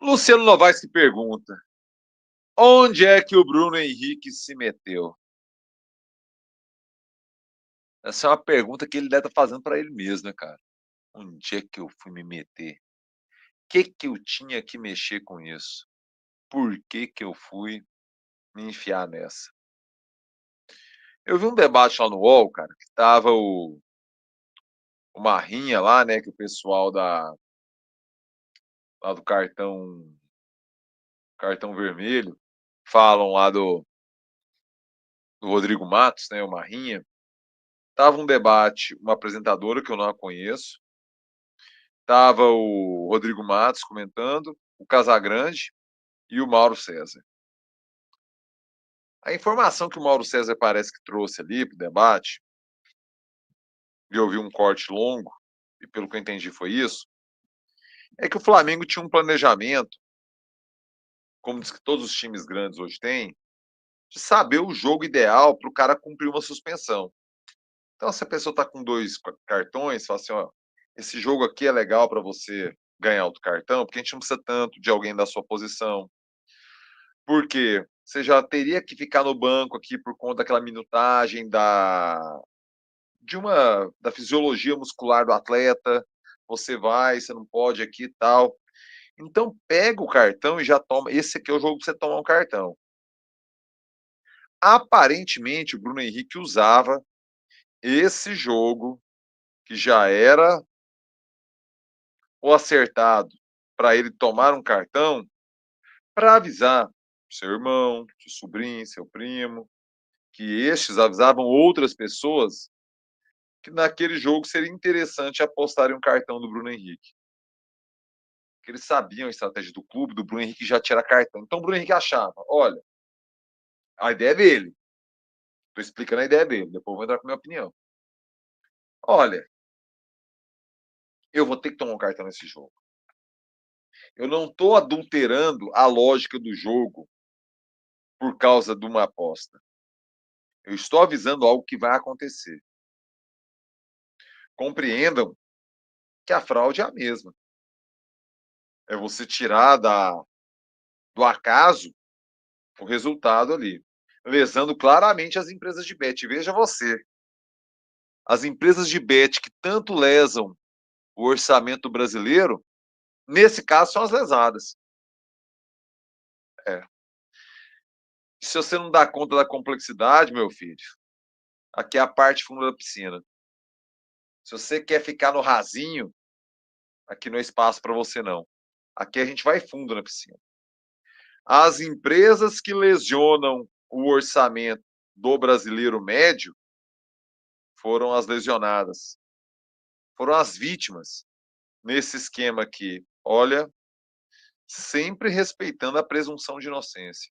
Luciano Novaes que pergunta: onde é que o Bruno Henrique se meteu? Essa é uma pergunta que ele deve estar fazendo para ele mesmo, né, cara? Onde é que eu fui me meter? O que eu tinha que mexer com isso? Por que eu fui me enfiar nessa? Eu vi um debate lá no UOL, cara, que tava o Marrinha lá, né, que o pessoal lá do cartão vermelho falam lá do Rodrigo Matos, né, o Marrinha. Tava um debate, uma apresentadora que eu não a conheço, tava o Rodrigo Matos comentando, o Casagrande e o Mauro César. A informação que o Mauro César parece que trouxe ali para o debate, e eu vi um corte longo, e pelo que eu entendi foi isso, é que o Flamengo tinha um planejamento, como diz que todos os times grandes hoje têm, de saber o jogo ideal para o cara cumprir uma suspensão. Então, se a pessoa está com 2 cartões, fala assim, ó, esse jogo aqui é legal para você ganhar outro cartão, porque a gente não precisa tanto de alguém da sua posição. Porque você já teria que ficar no banco aqui por conta daquela minutagem da fisiologia muscular do atleta. Você vai, você não pode aqui e tal. Então pega o cartão e já toma. Esse aqui é o jogo que você toma um cartão. Aparentemente o Bruno Henrique usava esse jogo que já era o acertado para ele tomar um cartão para avisar seu irmão, seu sobrinho, seu primo, que estes avisavam outras pessoas que naquele jogo seria interessante apostar em um cartão do Bruno Henrique. Porque eles sabiam a estratégia do clube, do Bruno Henrique já tirar cartão. Então o Bruno Henrique achava, olha, a ideia é dele. Estou explicando a ideia dele, depois vou entrar com a minha opinião. Olha, eu vou ter que tomar um cartão nesse jogo. Eu não estou adulterando a lógica do jogo por causa de uma aposta. Eu estou avisando algo que vai acontecer. Compreendam que a fraude é a mesma. É você tirar do acaso o resultado ali, lesando claramente as empresas de bet. Veja você, as empresas de bet que tanto lesam o orçamento brasileiro, nesse caso são as lesadas. É. Se você não dá conta da complexidade, meu filho, aqui é a parte funda da piscina. Se você quer ficar no rasinho, aqui não é espaço para você não. Aqui a gente vai fundo na piscina. As empresas que lesionam o orçamento do brasileiro médio foram as lesionadas, foram as vítimas nesse esquema aqui. Olha, sempre respeitando a presunção de inocência.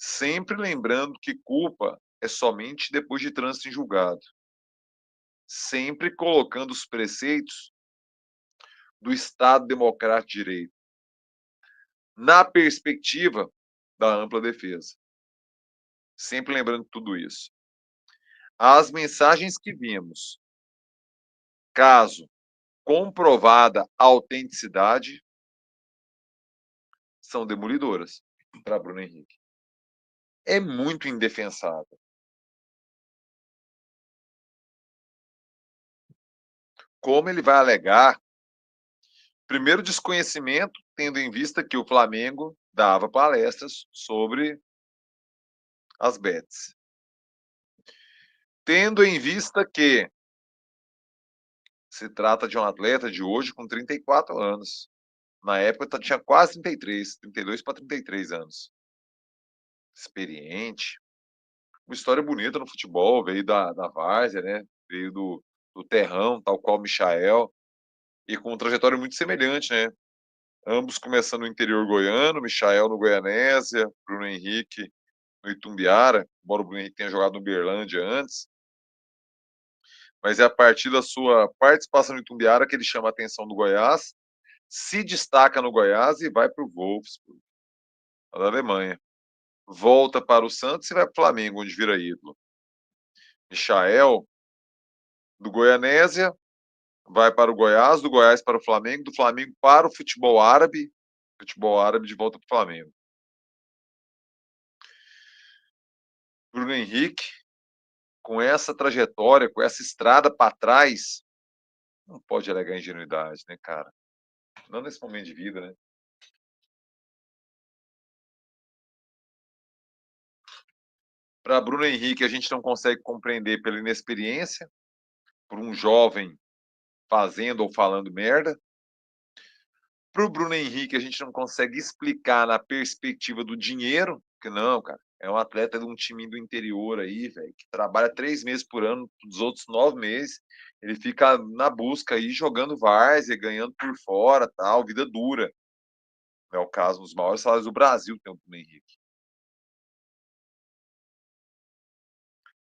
Sempre lembrando que culpa é somente depois de trânsito em julgado. Sempre colocando os preceitos do Estado Democrático de Direito na perspectiva da ampla defesa. Sempre lembrando tudo isso. As mensagens que vimos, caso comprovada a autenticidade, são demolidoras para Bruno Henrique. É muito indefensável. Como ele vai alegar? Primeiro, desconhecimento, tendo em vista que o Flamengo dava palestras sobre as bets. Tendo em vista que se trata de um atleta de hoje com 34 anos. Na época tinha quase 33, 32 para 33 anos. Experiente. Uma história bonita no futebol, veio da várzea, né? Veio do terrão, tal qual o Michael, e com uma trajetória muito semelhante, né? Ambos começando no interior goiano, Michael no Goianésia, Bruno Henrique no Itumbiara, embora o Bruno Henrique tenha jogado no Uberlândia antes. Mas é a partir da sua participação no Itumbiara que ele chama a atenção do Goiás, se destaca no Goiás e vai para o Wolfsburg, da Alemanha. Volta para o Santos e vai para o Flamengo, onde vira ídolo. Michael, do Goianésia, vai para o Goiás, do Goiás para o Flamengo, do Flamengo para o futebol árabe, Futebol árabe de volta para o Flamengo. Bruno Henrique, com essa trajetória, com essa estrada para trás, não pode alegar ingenuidade, né, cara? Não nesse momento de vida, né? Para Bruno Henrique, a gente não consegue compreender pela inexperiência, por um jovem fazendo ou falando merda. Para o Bruno Henrique, a gente não consegue explicar na perspectiva do dinheiro, que não, cara, é um atleta de um time do interior aí, velho, que trabalha 3 meses por ano, dos outros 9 meses, ele fica na busca aí, jogando várzea, ganhando por fora, tal, vida dura. Não é o caso dos maiores salários do Brasil, tem o Bruno Henrique.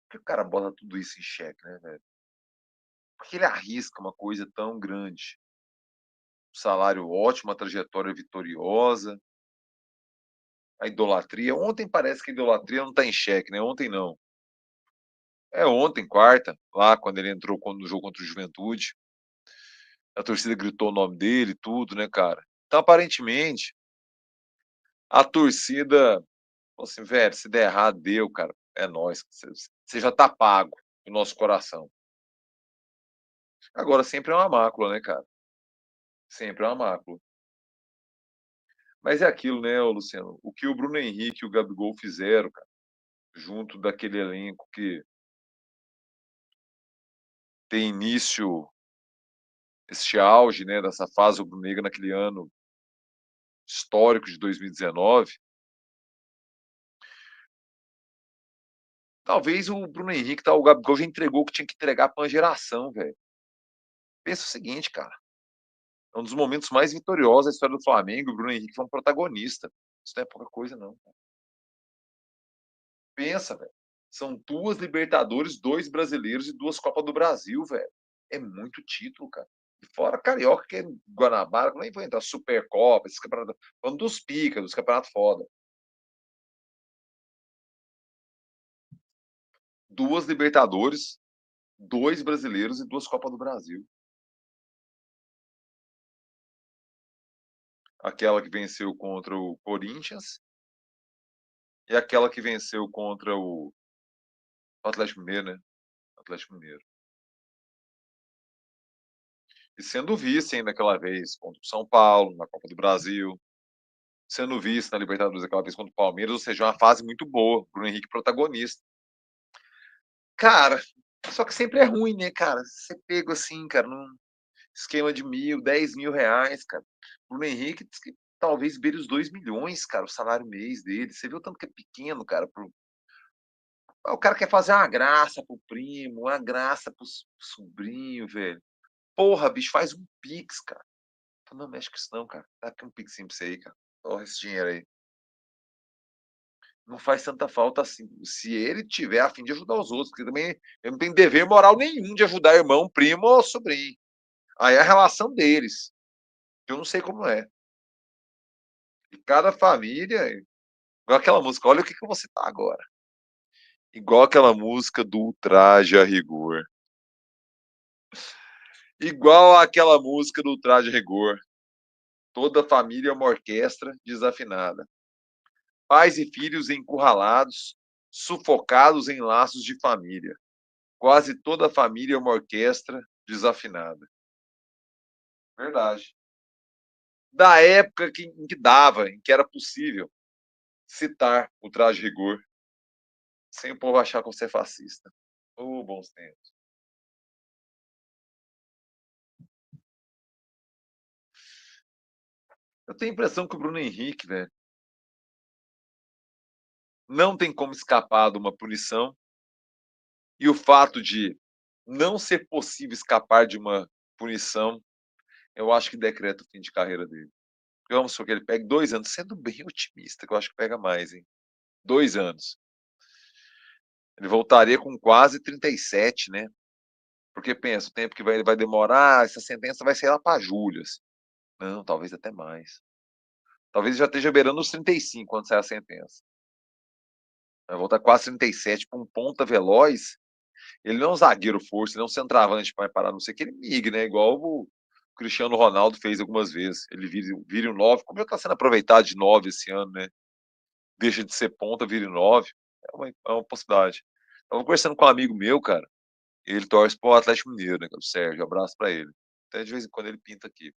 Por que o cara bota tudo isso em xeque, né, velho? Por que ele arrisca uma coisa tão grande? Um salário ótimo, uma trajetória vitoriosa, a idolatria. Ontem parece que a idolatria não está em xeque, né? Ontem não. É ontem, quarta, lá quando ele entrou no jogo contra o Juventude. A torcida gritou o nome dele, tudo, né, cara? Então, aparentemente, a torcida falou assim, velho, se der errado, deu, cara. É nóis. Você já tá pago no nosso coração. Agora, sempre é uma mácula, né, cara? Sempre é uma mácula. Mas é aquilo, né, Luciano? O que o Bruno Henrique e o Gabigol fizeram, cara, junto daquele elenco que tem início, este auge, né, dessa fase rubro-negra naquele ano histórico de 2019, talvez o Bruno Henrique, tá, o Gabigol já entregou o que tinha que entregar para uma geração, velho. Pensa o seguinte, cara, é um dos momentos mais vitoriosos da história do Flamengo, o Bruno Henrique foi um protagonista. Isso não é pouca coisa, não. Cara. Pensa, velho. São 2 Libertadores, 2 brasileiros e 2 Copas do Brasil, velho. É muito título, cara. E fora Carioca, que é Guanabara, nem vou entrar, Supercopa, esses campeonatos. Falando dos pica, dos campeonatos foda. 2 Libertadores, 2 brasileiros e 2 Copas do Brasil. Aquela que venceu contra o Corinthians e aquela que venceu contra o Atlético Mineiro, né? Atlético Mineiro. E sendo vice ainda aquela vez contra o São Paulo, na Copa do Brasil. Sendo vice na Libertadores aquela vez contra o Palmeiras, ou seja, uma fase muito boa. Bruno Henrique protagonista. Cara, só que sempre é ruim, né, cara? Você pega assim, cara, num esquema de 1.000, 10 mil reais, cara. Bruno Henrique diz que talvez beire os 2 milhões, cara, o salário mês dele. Você viu o tanto que é pequeno, cara, o cara quer fazer uma graça pro primo, uma graça pro sobrinho, velho. Porra, bicho, faz um pix, cara. Não mexe com isso não, cara. Dá aqui um pixinho pra você aí, cara. Olha esse dinheiro aí. Não faz tanta falta assim. Se ele tiver a fim de ajudar os outros, porque também eu não tenho dever moral nenhum de ajudar irmão, primo ou sobrinho. Aí é a relação deles. Eu não sei como é. E cada família, igual aquela música, olha o que eu vou citar agora. Igual aquela música do Ultraje a Rigor. Igual aquela música do Ultraje a Rigor. Toda família é uma orquestra desafinada. Pais e filhos encurralados, sufocados em laços de família. Quase toda família é uma orquestra desafinada. Verdade. Da época em que dava, em que era possível citar o traje rigor, sem o povo achar que você é fascista. Oh, bons tempos. Eu tenho a impressão que o Bruno Henrique, velho, não tem como escapar de uma punição. E o fato de não ser possível escapar de uma punição, eu acho que decreta o fim de carreira dele. Vamos supor que ele pegue 2 anos, sendo bem otimista, que eu acho que pega mais, hein? 2 anos. Ele voltaria com quase 37, né? Porque pensa, o tempo que vai demorar, essa sentença vai ser lá para julho. Assim. Não, talvez até mais. Talvez já esteja beirando os 35 quando sair a sentença. Vai voltar quase 37 para um ponta veloz. Ele não é um zagueiro força, ele não é um centroavante para parar, não sei que ele migue, né? Igual o Cristiano Ronaldo fez algumas vezes. Ele vira um 9, como já está sendo aproveitado de 9 esse ano, né? Deixa de ser ponta, vira 9. É uma possibilidade. Estava conversando com um amigo meu, cara. Ele torce pro Atlético Mineiro, né? O Sérgio. Abraço para ele. Até de vez em quando ele pinta aqui.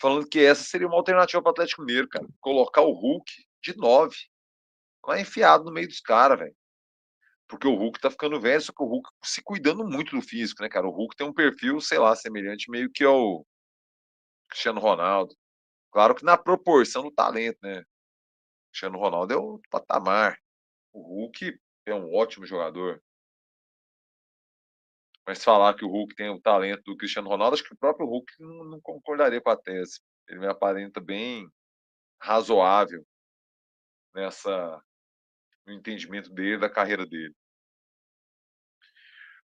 Falando que essa seria uma alternativa para o Atlético Mineiro, cara. Colocar o Hulk de 9. Lá enfiado no meio dos caras, velho. Porque o Hulk tá ficando velho, só que o Hulk se cuidando muito do físico, né, cara? O Hulk tem um perfil, sei lá, semelhante meio que ao Cristiano Ronaldo. Claro que na proporção do talento, né? O Cristiano Ronaldo é o patamar. O Hulk é um ótimo jogador. Mas falar que o Hulk tem o talento do Cristiano Ronaldo, acho que o próprio Hulk não concordaria com a tese. Ele me aparenta bem razoável no entendimento dele, da carreira dele.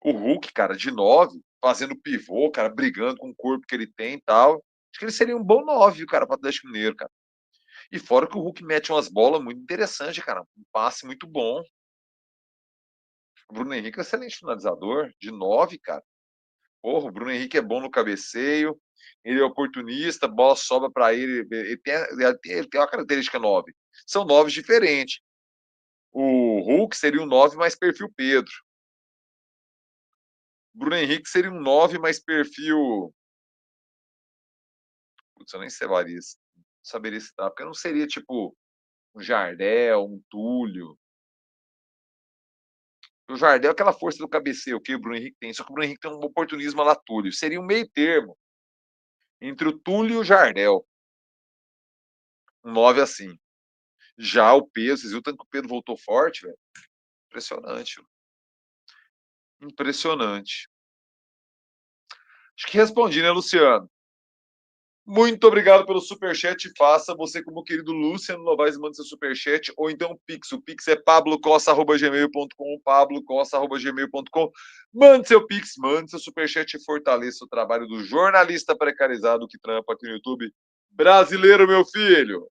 O Hulk, cara, de 9, fazendo pivô, cara, brigando com o corpo que ele tem e tal. Acho que ele seria um bom 9, cara, para o Atlético Mineiro, cara. E fora que o Hulk mete umas bolas muito interessantes, cara. Um passe muito bom. O Bruno Henrique é um excelente finalizador, de 9, cara. Porra, o Bruno Henrique é bom no cabeceio, ele é oportunista, a bola sobra para ele. Ele tem uma característica 9. São 9 diferentes. O Hulk seria um 9 mais perfil Pedro. O Bruno Henrique seria um 9 mais perfil. Putz, eu nem saberia citar, porque não seria tipo um Jardel, um Túlio. O Jardel é aquela força do cabeceio que o Bruno Henrique tem, só que o Bruno Henrique tem um oportunismo lá Túlio. Seria um meio termo entre o Túlio e o Jardel. Um 9 assim. Já o Pedro, vocês viram tanto que o Pedro voltou forte, velho? Impressionante. Impressionante. Acho que respondi, né, Luciano? Muito obrigado pelo superchat. Faça você como o querido Luciano Novaes, manda seu superchat, ou então o Pix. O Pix é pablocossa.gmail.com, pablocossa.gmail.com. Mande seu Pix, mande seu superchat e fortaleça o trabalho do jornalista precarizado que trampa aqui no YouTube brasileiro, meu filho.